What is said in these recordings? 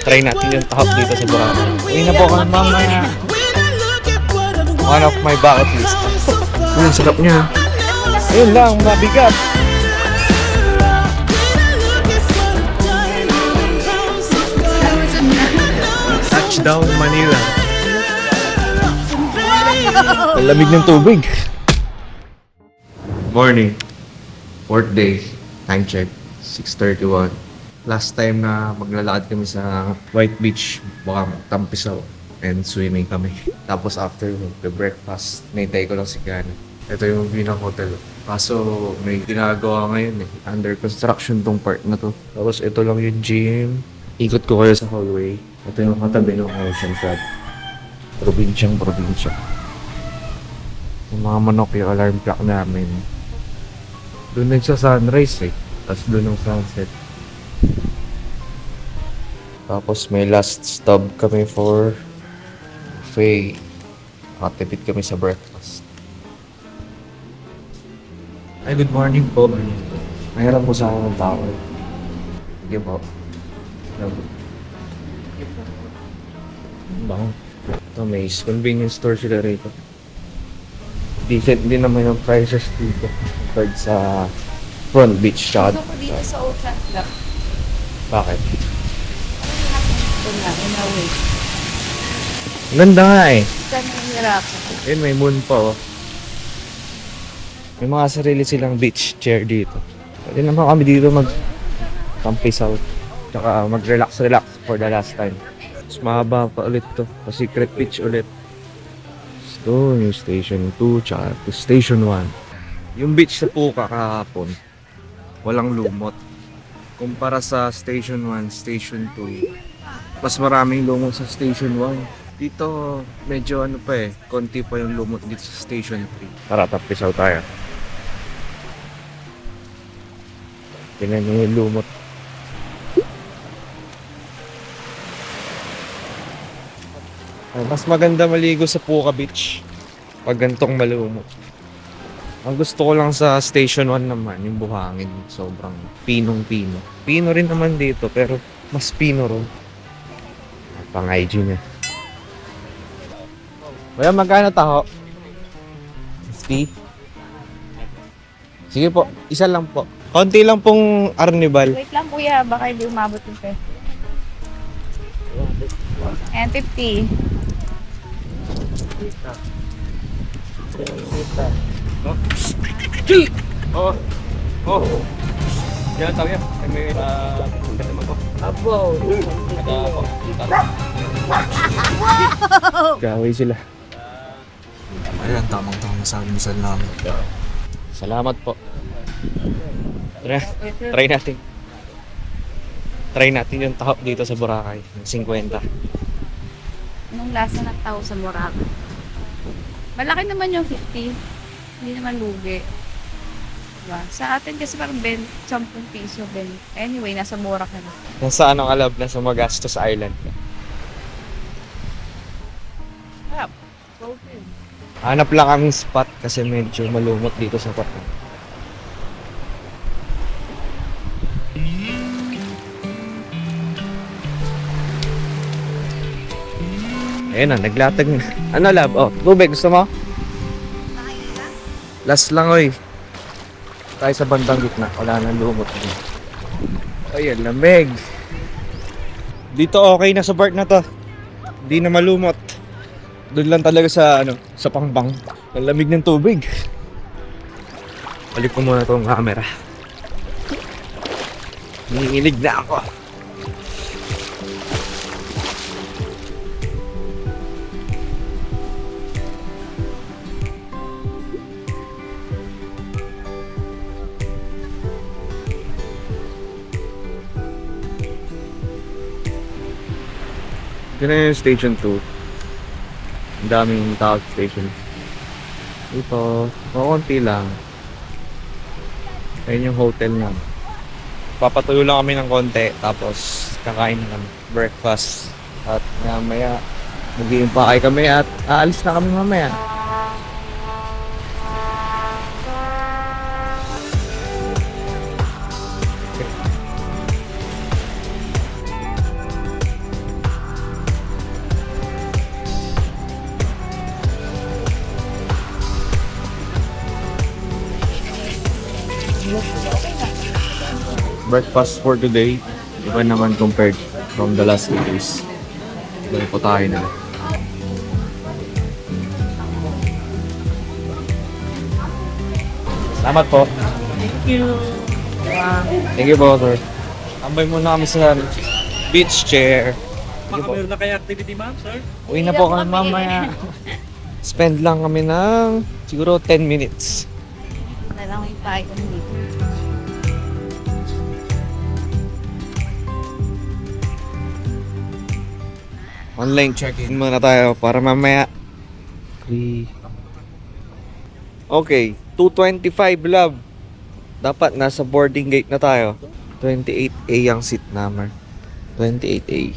Try natin yung tahap dito sa Boracay. Uwi na po kami mamaya. One of my bucket list. Ang sarap niya. Ayun lang, mabigat. Touchdown Manila. Ang lamig ng tubig. Morning. Fourth day. Time check. 6:31. Last time na maglalakad kami sa White Beach, baka Tampisaw, and swimming kami. Tapos after mag-breakfast, naitay ko lang si Gana. Ito yung view ng hotel. Kaso may ginagawa ngayon eh. Under construction tong part na to. Tapos ito lang yung gym. Ikot ko kayo sa hallway. Ito yung katabi ng Ocean Club. Probinsya. Yung mga manok yung alarm clock namin. Doon nagsa-sunrise eh. Tapos doon ang sunset. Tapos may last stop kami for buffet. Nakatipid kami sa breakfast. Ay, good morning po. Mahirap po sa akin ng tao. Sige po. Bang. Ito, may convenience store sila rito. Decent din naman yung prices dito compared sa Front Beach. Gusto ko dito sa Ocean Club. Bakit? Ito na, in a way. Ganda nga eh. Ito na hirapan. Ayun, may moon pa oh. May mga sarili silang beach chair dito. Pwede naman kami dito mag-tampisaw. Tsaka mag-relax for the last time. Mas mahaba pa ulit to. Pa-secret beach ulit. Ito yung station 2 tsaka station 1. Yung beach sa Puka kahapon, walang lumot. Kumpara sa station 1, station 2, mas maraming lumot sa station 1. Dito, medyo ano pa eh, konti pa yung lumot dito sa station 3. Tara, tapisaw tayo. Tingnan nyo yung lumot. Ay, mas maganda maligo sa Puka Beach pag gantong malumot. Ang gusto ko lang sa Station 1 naman, yung buhangin. Sobrang pinong-pino. Pino rin naman dito, pero mas pino rin. Pang-IG niya. Kuya, magkano taho? 50? Sige po, isa lang po. Konti lang pong arnibal. Wait lang kuya, baka hindi umabot yung peso. And 50. Oh. Diyan tayo yan. May kasama ko. Abo. Gaway sila. Ayan, tamang-tama sa almusal namin. Salamat po. Try natin. Try natin yung tahap dito sa Boracay. 50. Anong lasa ng tao sa Boracay? Malaki naman yung 50. Hindi naman lugi. Diba? Sa atin kasi parang 10 piso. Anyway, nasa Boracay na. Nasa ano kalab? Nasa Magastos Island. Okay. Hanap lang kaming spot kasi medyo malumot dito sa part. Ayun na, naglatag na. Ano lab? Oh, tubig, gusto mo? Last lang oy. Tayo sa bandang gitna, wala nang lumot. Ayun, lamig. Dito okay na sa part na to. Hindi na malumot. Doon lang talaga sa sa pangbang. Ang lamig ng tubig. Balik ko muna tong camera. Nanginginig na ako. Ito na yung station 2. Ang daming tao sa station. Ito, konti lang. Ayun yung hotel na. Papatuyo lang kami ng konti, tapos kakain na kami. Breakfast. At mamaya, mag-iimpakay kami at aalis na kami mamaya. breakfast for today. Iba naman compared from the last 2 days. Iba po tayo na. Salamat po. Thank you. Thank you po, sir. Tambay muna kami sa beach chair. Baka meron na kayo activity, ma'am, sir? Uwi na po kami mamaya. Spend lang kami ng siguro 10 minutes. Na lang yung payo dito. Online check-in muna tayo para mamaya. Okay, 2:25 love. Dapat nasa boarding gate na tayo. 28A ang seat number. 28A.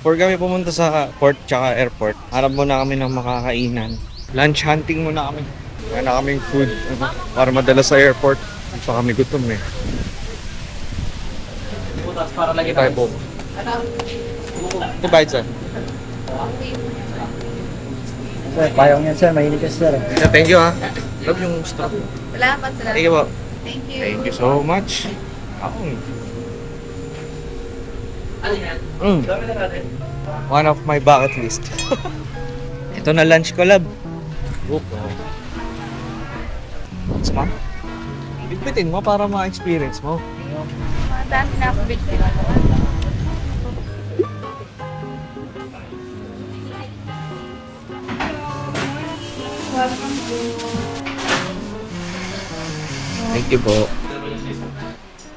Before kami pumunta sa port tsaka airport, harap muna kami ng makakainan. Lunch hunting muna kami. Wala na kaming food para madala sa airport. Hindi pa kami gutom eh. Para lagi Tayo po. Ito bayad sir. Sir, payong yan sir, mahilig ka sir. Yeah, thank you ha. Love yung straw. Salamat, salamat. Thank you po. Thank you. Thank you so much. One of my bucket list. Ito na lunch ko, love. Smart. Bitbitin mo para ma-experience mo. Mga dami na ako bitbit. Thank you po.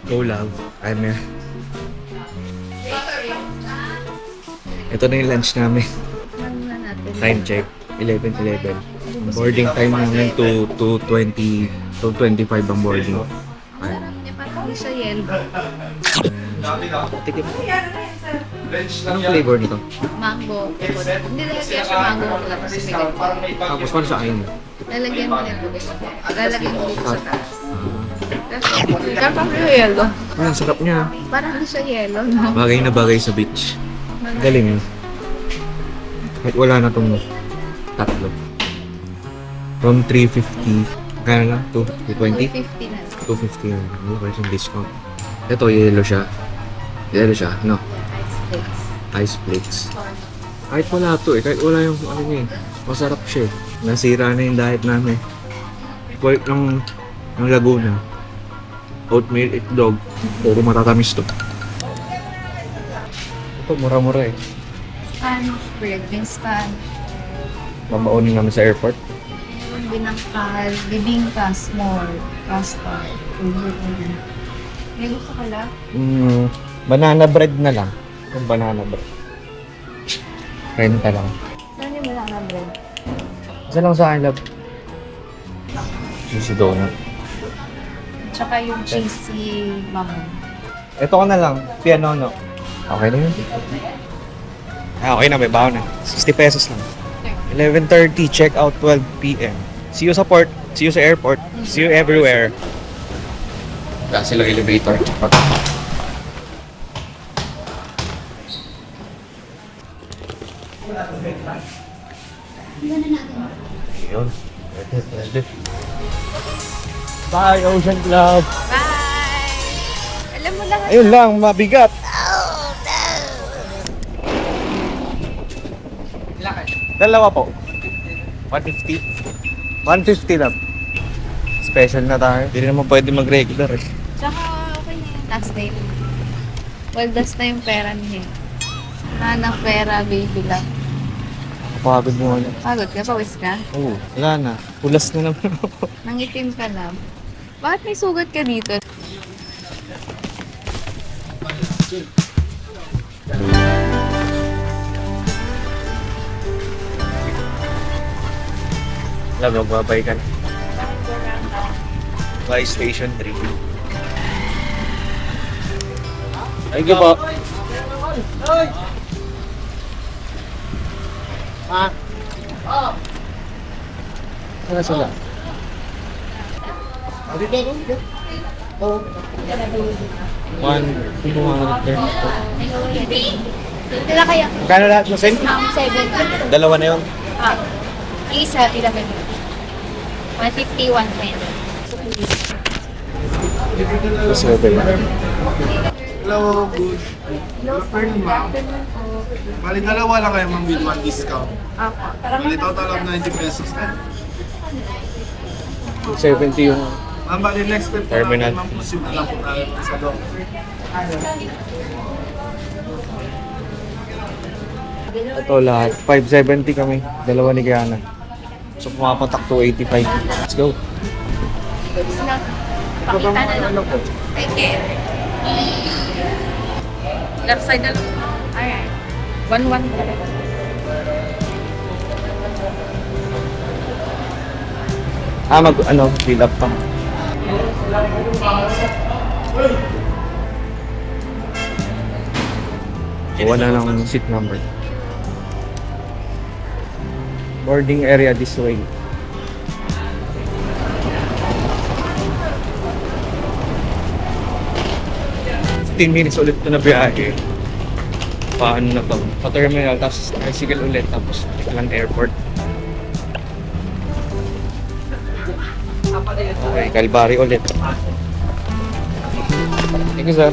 Go love. I'm here. Ito na yung lunch namin. Ano na natin? Time check. 11:11. Boarding time namin to 2:20. 2:25 ang boarding. Ayun. Sarap niya, parang hindi siya yellow. Tikim. Anong flavor nito? Mango. Hindi lalagyan siya mango. Tapos bigay. Tapos paano sa akin? Lalagyan mo nito. Lalagyan mo dito sa taas. Parang yellow. Ang sarap niya. Parang hindi siya yellow, no? Bagay na bagay sa beach. Galing yun. Kahit wala na tong tatlo. From 350, kaya na to 220? 250 na. 250 na. Ano ba yung discount? Ito, yellow siya. Yellow siya, no? Ice flakes. Ice flakes. Kahit wala to eh, kahit wala yung ano niya eh. Masarap siya eh. Nasira na yung diet namin. Pork ng Laguna. Oatmeal, itlog. Puro matatamis to. Ito, mura-mura eh. Spanish bread, yung Spanish. Mamaunin namin sa airport. Meron binangkal, bibingka, small, custard. May gusto ka lang? Banana bread na lang. Yung banana bread. Renta lang. Saan yung banana bread? Isa lang sa akin, love. Juicy donut. Tsaka yung cheesy mamon. Ito ko na lang. Pianono. Okay na yun. Okay na, may baon na. 60 pesos lang. 11:30, check out 12 p.m. See you sa port. See you sa airport. See you everywhere. Wala silang elevator. Ayun. Pwede. Bye, Ocean Club. Bye! Alam mo lahat. Ayun lang, mabigat. Dalawa po. 150. 150 lang. Special na tayo. Hindi naman pwede mag-regular eh. Tsaka okay na yun. Last day. Well, last na yung pera niya. Wala ng pera, baby lang. Kapagod mo ano. Pagod ka? Pawis ka? Oo, wala na. Pulas na naman ako. Nangitim ka na. Bakit may sugat ka dito? Love, magbabay ka na. By Station 3. Thank you po. Saan sila? One, 230. Sila kaya? Kano lahat mo, Sen? 7. Dalawa na yun. Isa, 11. 150, 120. Hello, good. Afternoon, ma'am. Bali, dalawa lang kayo, ma'am, with one discount. Bali, total of 90 pesos na. 70 yung Ma'am, bali, next step po Terminal. namin, ma'am, proceed na lang po tayo sa loob. ito lahat. 570 kami. Dalawa ni Kiana. So pumapatak to 85. Let's go. Pakita na lang. Thank you. Left side na lang. Alright. 1-1. Fill up pa. Wala ng seat number. Boarding area this way. 15 minutes ulit ito na biyahe. Paano na to? Pa terminal, tapos tricycle ulit, tapos lang airport. Okay, Calvary ulit. Thank you, sir.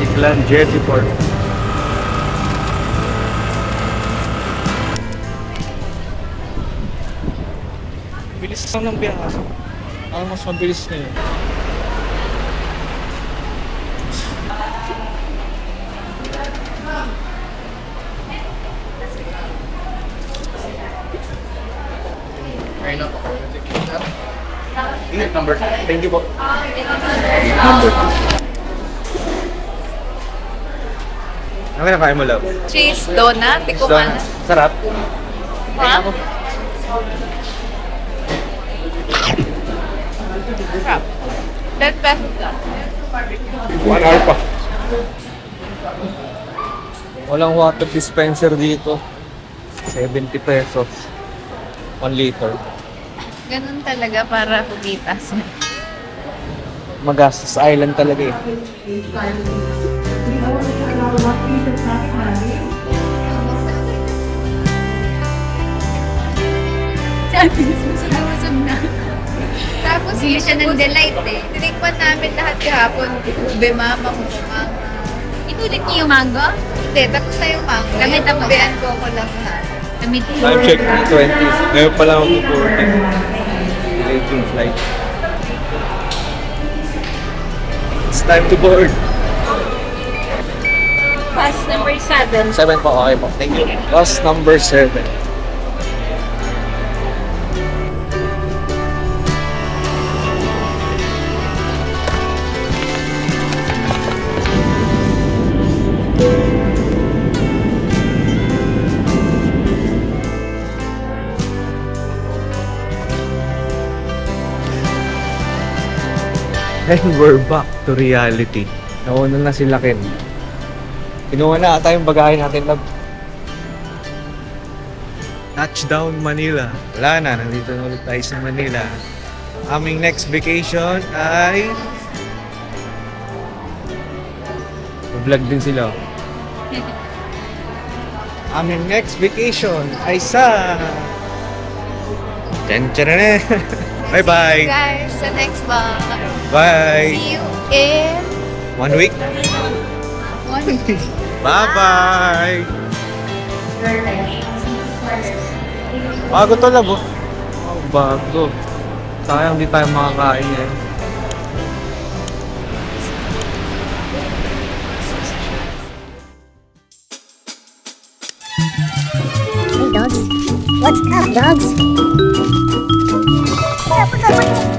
Iklan Jetty Port. Bilis lang ng biyahe. Ang mas mabilis na yun. Number. Thank you po. Number. Ano kinakain mo, love? Cheese, donut, di ko man. Sarap. Ha? Sarap. 10 pesos lang. 1 hour pa. Walang water dispenser dito. 70 pesos. 1 liter. Ganun talaga para kumitas. Magastos island talaga eh. Sabi ko, susunod na. Tapos hindi siya ng delight eh. Tinikman namin lahat kahapon. Ube mama, mama. Inulit niyo yung mango? Hindi, tapos na yung mango. Kami tapos. Ubean ko ako lang lahat. Time check 3:20. Ngayon pa lang ako boarding. Delayed yung flight. It's time to board. Pass number 7. 7 po, okay po. Thank you. Bus number 7. And we're back to reality. Nauna na sila Ken. Kinuha na ata yung bagahe natin, love. Touchdown Manila. Wala na, nandito na ulit tayo sa Manila. Aming next vacation ay... vlog din sila. Aming next vacation ay sa... Tchan-tcharan. Bye-bye! Guys, sa next vlog. Bye! See you in 1 week. 1 week. Bye-bye! Bago to, labo. Oh, bago. Sayang di tayo makakain eh. Hey dogs. What's up, dogs? What's up,